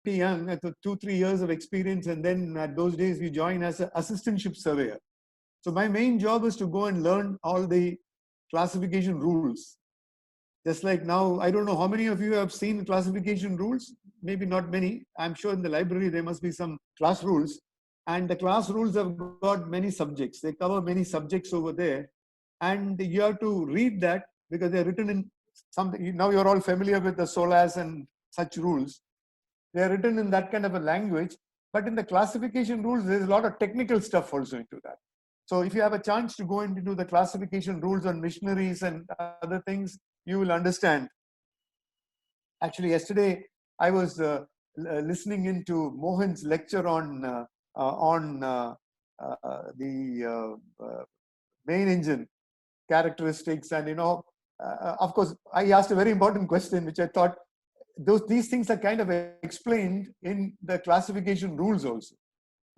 young, at 2-3 years of experience, and then at those days we joined as an assistant ship surveyor. So my main job is to go and learn all the classification rules. Just like now, I don't know how many of you have seen classification rules. Maybe not many. I'm sure in the library there must be some class rules. And the class rules have got many subjects. They cover many subjects over there. And you have to read that because they're written in something. Now you're all familiar with the SOLAS and such rules. They're written in that kind of a language. But in the classification rules, there's a lot of technical stuff also into that. So if you have a chance to go into the classification rules on missionaries and other things, you will understand. Actually, yesterday I was listening into Mohan's lecture on the main engine characteristics, and of course, I asked a very important question, which I thought these things are kind of explained in the classification rules also.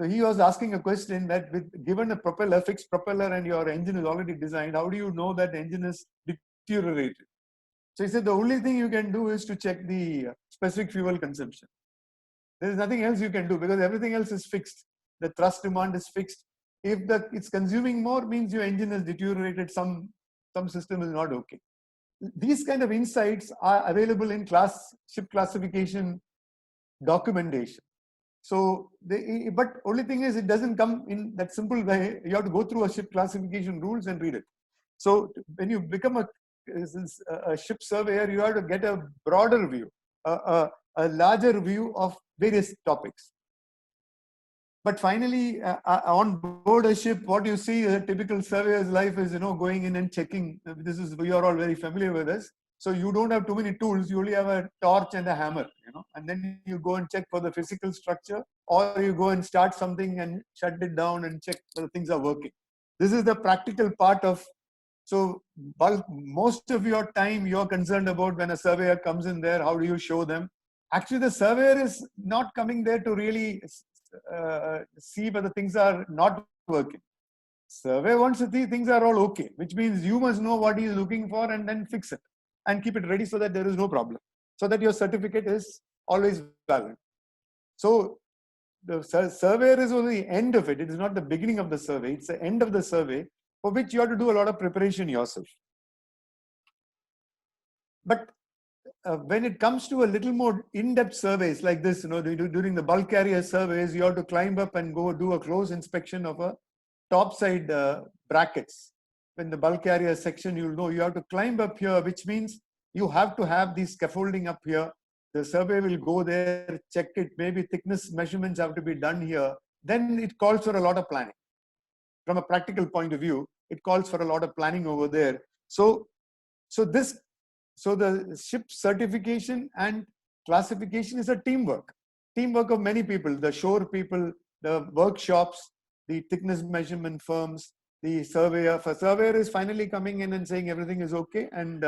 So he was asking a question that given a propeller, fixed propeller, and your engine is already designed, how do you know that the engine is deteriorated? So he said the only thing you can do is to check the specific fuel consumption. There is nothing else you can do because everything else is fixed. The thrust demand is fixed. If it's consuming more, means your engine is deteriorated, some system is not okay. These kind of insights are available in ship classification documentation. So, but only thing is it doesn't come in that simple way. You have to go through a ship classification rules and read it. So when you become a ship surveyor, you have to get a broader view, a larger view of various topics. But finally, on board a ship, what you see a typical surveyor's life is, going in and checking. You are all very familiar with this. So you don't have too many tools. You only have a torch and a hammer, and then you go and check for the physical structure, or you go and start something and shut it down and check whether things are working. This is the practical part of. So most of your time you're concerned about when a surveyor comes in there, how do you show them? Actually, the surveyor is not coming there to really see whether things are not working. Surveyor wants to see things are all okay, which means you must know what he is looking for and then fix it and keep it ready so that there is no problem, so that your certificate is always valid. So the surveyor is only the end of it. It is not the beginning of the survey. It's the end of the survey, for which you have to do a lot of preparation yourself. But when it comes to a little more in-depth surveys like this, during the bulk carrier surveys, you have to climb up and go do a close inspection of a topside brackets. When the bulk carrier section, you have to climb up here, which means you have to have the scaffolding up here. The survey will go there, check it. Maybe thickness measurements have to be done here. Then it calls for a lot of planning. From a practical point of view, it calls for a lot of planning over there. So the ship certification and classification is a teamwork of many people, the shore people, the workshops, the thickness measurement firms, the surveyor. For surveyor is finally coming in and saying everything is okay. And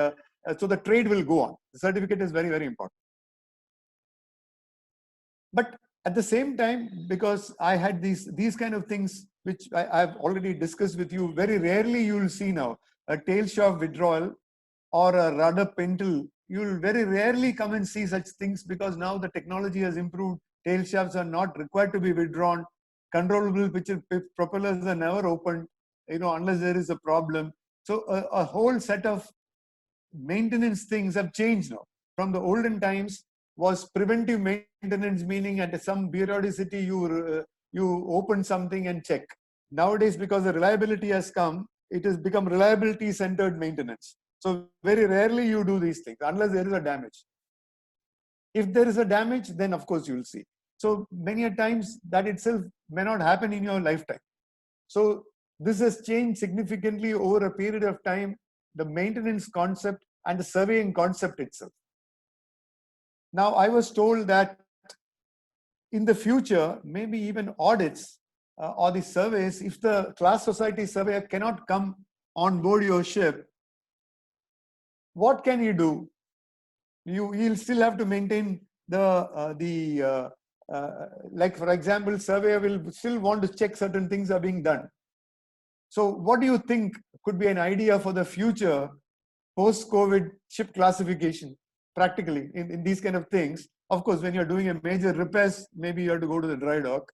so the trade will go on. The certificate is very, very important. But at the same time, because I had these kind of things, which I've already discussed with you, very rarely you will see now a tail shaft withdrawal or a rudder pintle. You will very rarely come and see such things because now the technology has improved. Tail shafts are not required to be withdrawn. Controllable propellers are never opened, unless there is a problem. So a whole set of maintenance things have changed now. From the olden times was preventive maintenance, meaning at some periodicity you open something and check. Nowadays, because the reliability has come, it has become reliability centered maintenance. So very rarely you do these things unless there is a damage. If there is a damage, then of course you will see. So many a times that itself may not happen in your lifetime. So this has changed significantly over a period of time, the maintenance concept and the surveying concept itself. Now, I was told that in the future, maybe even audits or the surveys, if the class society surveyor cannot come on board your ship, what can you do? You'll still have to maintain like for example, surveyor will still want to check certain things are being done. So what do you think could be an idea for the future post-COVID ship classification? practically in these kind of things. Of course, when you're doing a major repairs, maybe you have to go to the dry dock.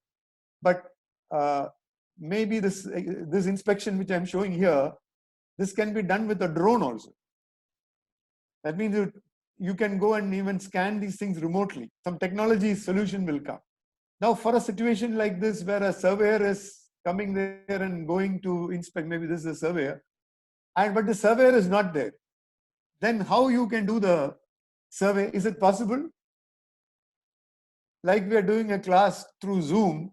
But maybe this inspection which I'm showing here, this can be done with a drone also. That means you can go and even scan these things remotely. Some technology solution will come. Now, for a situation like this, where a surveyor is coming there and going to inspect, maybe this is a surveyor, but the surveyor is not there, then how you can do the survey? Is it possible? Like we are doing a class through Zoom,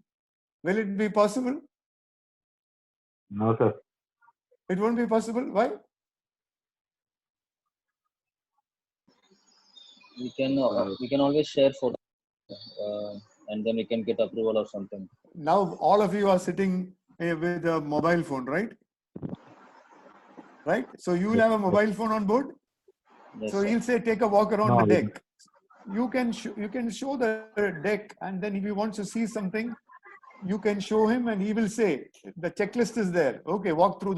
will it be possible? No, sir. It won't be possible. Why? We can always share photos and then we can get approval or something. Now all of you are sitting with a mobile phone, right? Right. So you will have a mobile phone on board. Yes, So sir. he'll say, take a walk around No, the deck. You can show the deck, and then if he wants to see something, you can show him, and he will say, the checklist is there. Okay, walk through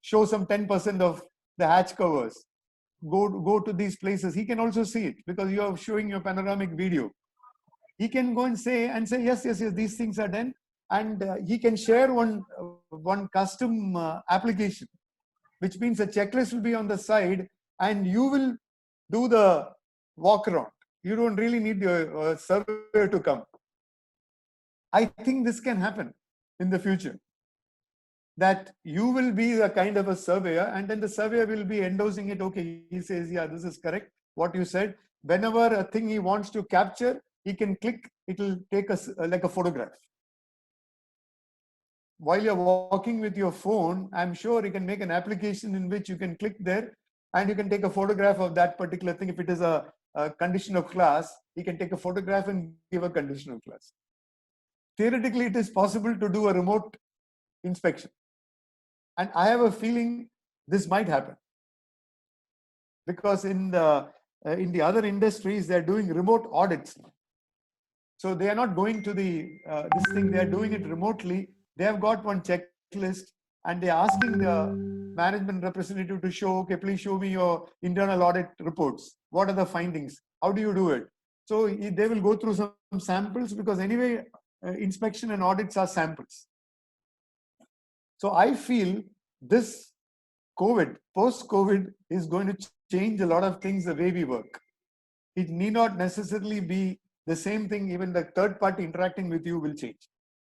show some 10% of the hatch covers. Go to these places. He can also see it because you are showing your panoramic video. He can go and say, yes, these things are done, and he can share one custom application, which means a checklist will be on the side, and you will do the walk around. You don't really need your surveyor to come. I think this can happen in the future. That you will be a kind of a surveyor, and then the surveyor will be endorsing it. Okay, he says, yeah, this is correct, what you said. Whenever a thing he wants to capture, he can click, it will take us like a photograph. While you're walking with your phone, I'm sure you can make an application in which you can click there and you can take a photograph of that particular thing. If it is a condition of class, he can take a photograph and give a condition of class. Theoretically, it is possible to do a remote inspection. And I have a feeling this might happen. Because in the other industries, they're doing remote audits. So they are not going to this thing, they are doing it remotely. They have got one checklist and they're asking the management representative to show, okay, please show me your internal audit reports. What are the findings? How do you do it? So they will go through some samples because anyway, inspection and audits are samples. So I feel this post-COVID is going to change a lot of things the way we work. It need not necessarily be the same thing. Even the third party interacting with you will change.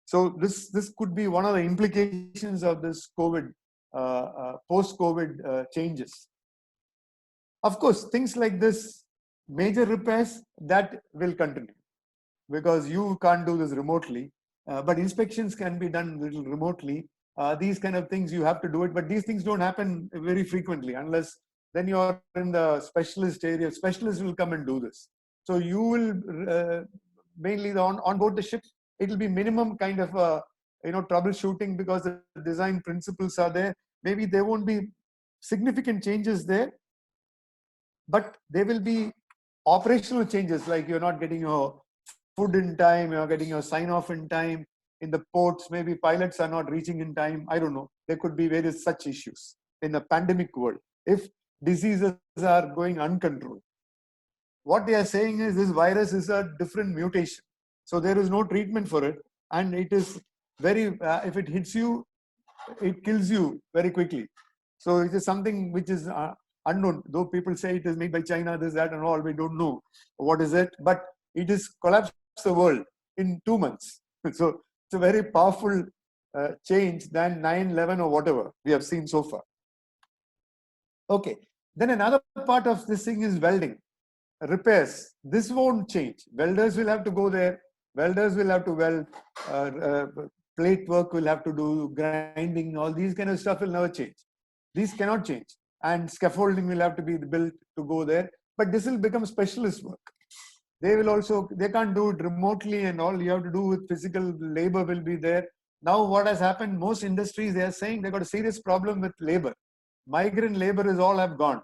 So this could be one of the implications of this COVID, post-COVID changes. Of course, things like this, major repairs, that will continue because you can't do this remotely. But inspections can be done a little remotely. These kind of things you have to do it, but these things don't happen very frequently unless then you're in the specialist area. Specialists will come and do this. So you will mainly on board the ship, it will be minimum kind of troubleshooting because the design principles are there. Maybe there won't be significant changes there, but there will be operational changes, like you're not getting your food in time, you're getting your sign off in time. In the ports, maybe pilots are not reaching in time. I don't know. There could be various such issues in the pandemic world. If diseases are going uncontrolled, what they are saying is this virus is a different mutation. So there is no treatment for it. And it is very, if it hits you, it kills you very quickly. So it is something which is unknown. Though people say it is made by China, this, that, and all, we don't know what is it. But it is collapsed the world in 2 months. So it's a very powerful change than 9/11 or whatever we have seen so far. Okay. Then another part of this thing is welding. Repairs. This won't change. Welders will have to go there. Welders will have to weld. Plate work will have to do. Grinding. All these kind of stuff will never change. These cannot change. And scaffolding will have to be built to go there. But this will become specialist work. They can't do it remotely and all. You have to do with physical labor will be there. Now what has happened, most industries, they are saying they got a serious problem with labor. Migrant labor is all have gone.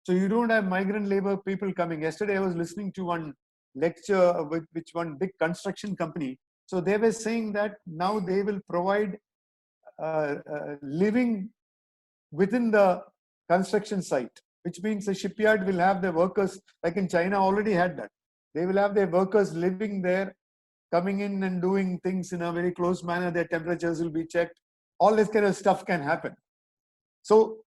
So you don't have migrant labor people coming. Yesterday I was listening to one lecture with one big construction company. So they were saying that now they will provide living within the construction site. which means the shipyard will have their workers, like in China already had that. They will have their workers living there, coming in and doing things in a very close manner. Their temperatures will be checked. All this kind of stuff can happen. So